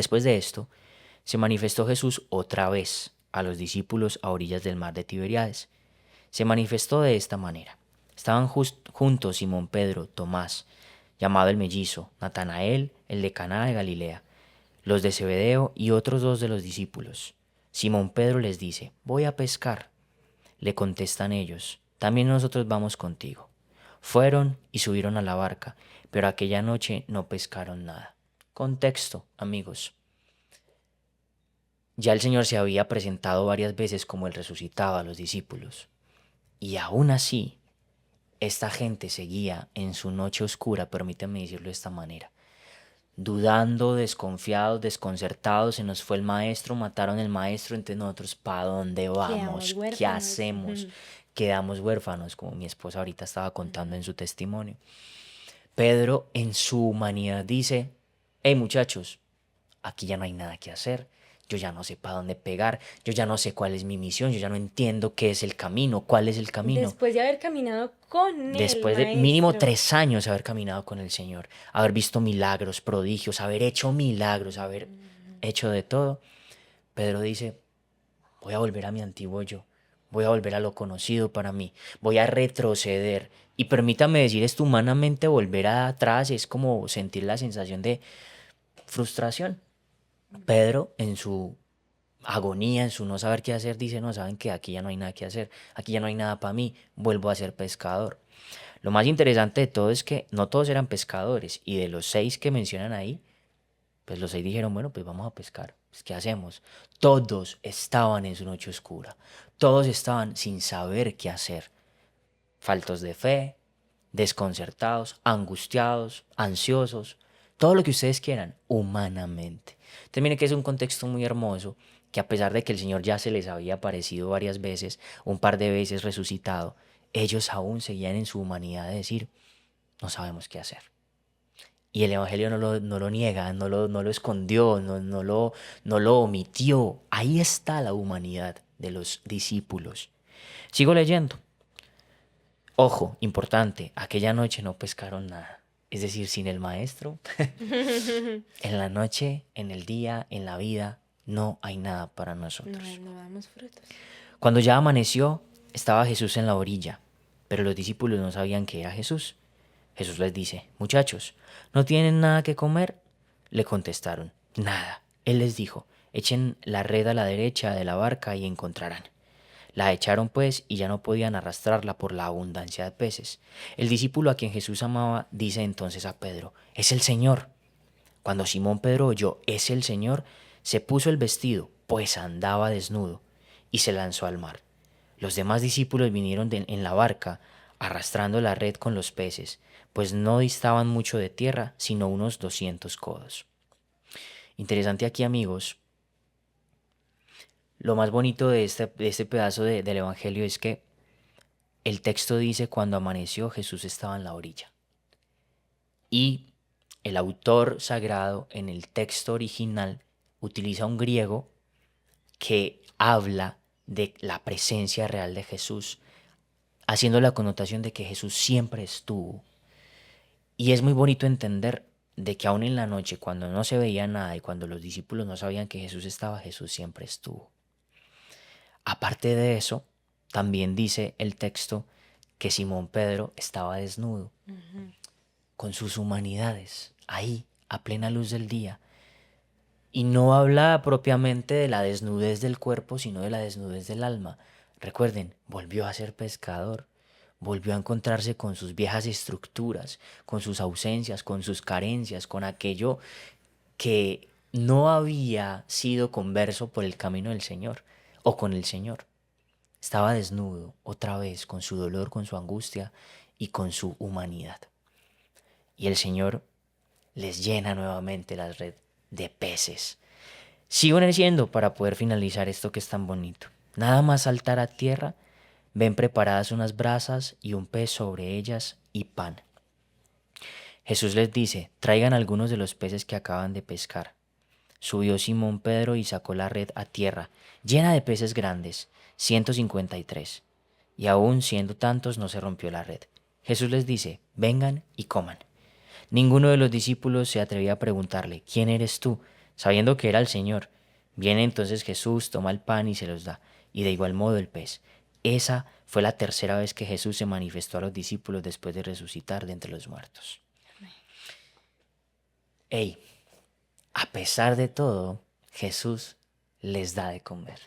Después de esto, se manifestó Jesús otra vez a los discípulos a orillas del mar de Tiberíades. Se manifestó de esta manera. Estaban juntos Simón Pedro, Tomás, llamado el mellizo, Natanael, el de Caná de Galilea, los de Zebedeo y otros dos de los discípulos. Simón Pedro les dice, voy a pescar. Le contestan ellos, también nosotros vamos contigo. Fueron y subieron a la barca, pero aquella noche no pescaron nada. Contexto, amigos. Ya el Señor se había presentado varias veces como el resucitado a los discípulos. Y aún así, esta gente seguía en su noche oscura, permítanme decirlo de esta manera, dudando, desconfiados, desconcertados. Se nos fue el maestro, mataron el maestro, entre nosotros, ¿para dónde Quedamos vamos? ¿Qué huérfanos. hacemos? Quedamos huérfanos, como mi esposa ahorita estaba contando en su testimonio. Pedro, en su humanidad, dice, hey muchachos, aquí ya no hay nada que hacer. Yo ya no sé para dónde pegar, yo ya no sé cuál es mi misión, yo ya no entiendo qué es el camino, cuál es el camino. Después de haber caminado con el Después de mínimo maestro. 3 años haber caminado con el Señor, haber visto milagros, prodigios, haber hecho milagros, haber hecho de todo, Pedro dice, voy a volver a mi antiguo yo, voy a volver a lo conocido para mí, voy a retroceder. Y permítame decir esto, humanamente volver atrás es como sentir la sensación de frustración. Pedro, en su agonía, en su no saber qué hacer, dice, no, saben que aquí ya no hay nada que hacer, aquí ya no hay nada para mí, vuelvo a ser pescador. Lo más interesante de todo es que no todos eran pescadores y de los 6 que mencionan ahí, pues los 6 dijeron, bueno, pues vamos a pescar, pues ¿qué hacemos? Todos estaban en su noche oscura, todos estaban sin saber qué hacer, faltos de fe, desconcertados, angustiados, ansiosos, todo lo que ustedes quieran, humanamente. Entonces miren que es un contexto muy hermoso, que a pesar de que el Señor ya se les había aparecido varias veces, un par de veces resucitado, ellos aún seguían en su humanidad de decir, no sabemos qué hacer. Y el Evangelio no lo niega, no lo escondió, no lo omitió. Ahí está la humanidad de los discípulos. Sigo leyendo. Ojo, importante, aquella noche no pescaron nada. Es decir, sin el maestro, en la noche, en el día, en la vida, no hay nada para No, nosotros. no damos frutos. Cuando ya amaneció, estaba Jesús en la orilla, pero los discípulos no sabían que era Jesús. Jesús les dice, muchachos, ¿no tienen nada que comer? Le contestaron, nada. Él les dijo, echen la red a la derecha de la barca y encontrarán. La echaron pues y ya no podían arrastrarla por la abundancia de peces. El discípulo a quien Jesús amaba dice entonces a Pedro, es el Señor. Cuando Simón Pedro oyó, es el Señor, se puso el vestido, pues andaba desnudo, y se lanzó al mar. Los demás discípulos vinieron en la barca, arrastrando la red con los peces, pues no distaban mucho de tierra, sino unos 200 codos. Interesante aquí, amigos. Lo más bonito de este pedazo del Evangelio es que el texto dice, cuando amaneció Jesús estaba en la orilla. Y el autor sagrado en el texto original utiliza un griego que habla de la presencia real de Jesús, haciendo la connotación de que Jesús siempre estuvo. Y es muy bonito entender de que aún en la noche, cuando no se veía nada y cuando los discípulos no sabían que Jesús estaba, Jesús siempre estuvo. Aparte de eso, también dice el texto que Simón Pedro estaba desnudo, con sus humanidades, ahí, a plena luz del día. Y no habla propiamente de la desnudez del cuerpo, sino de la desnudez del alma. Recuerden, volvió a ser pescador, volvió a encontrarse con sus viejas estructuras, con sus ausencias, con sus carencias, con aquello que no había sido converso por el camino del Señor o con el Señor. Estaba desnudo otra vez con su dolor, con su angustia y con su humanidad. Y el Señor les llena nuevamente la red de peces. Sigo leyendo para poder finalizar esto que es tan bonito. Nada más saltar a tierra, ven preparadas unas brasas y un pez sobre ellas y pan. Jesús les dice, traigan algunos de los peces que acaban de pescar. Subió Simón Pedro y sacó la red a tierra, llena de peces grandes, 153. Y aún siendo tantos no se rompió la red. Jesús les dice, vengan y coman. Ninguno de los discípulos se atrevía a preguntarle, ¿quién eres tú? sabiendo que era el Señor. Viene entonces Jesús, toma el pan y se los da, y de igual modo el pez. Esa fue la tercera vez que Jesús se manifestó a los discípulos después de resucitar de entre los muertos. Ey, a pesar de todo, Jesús les da de comer.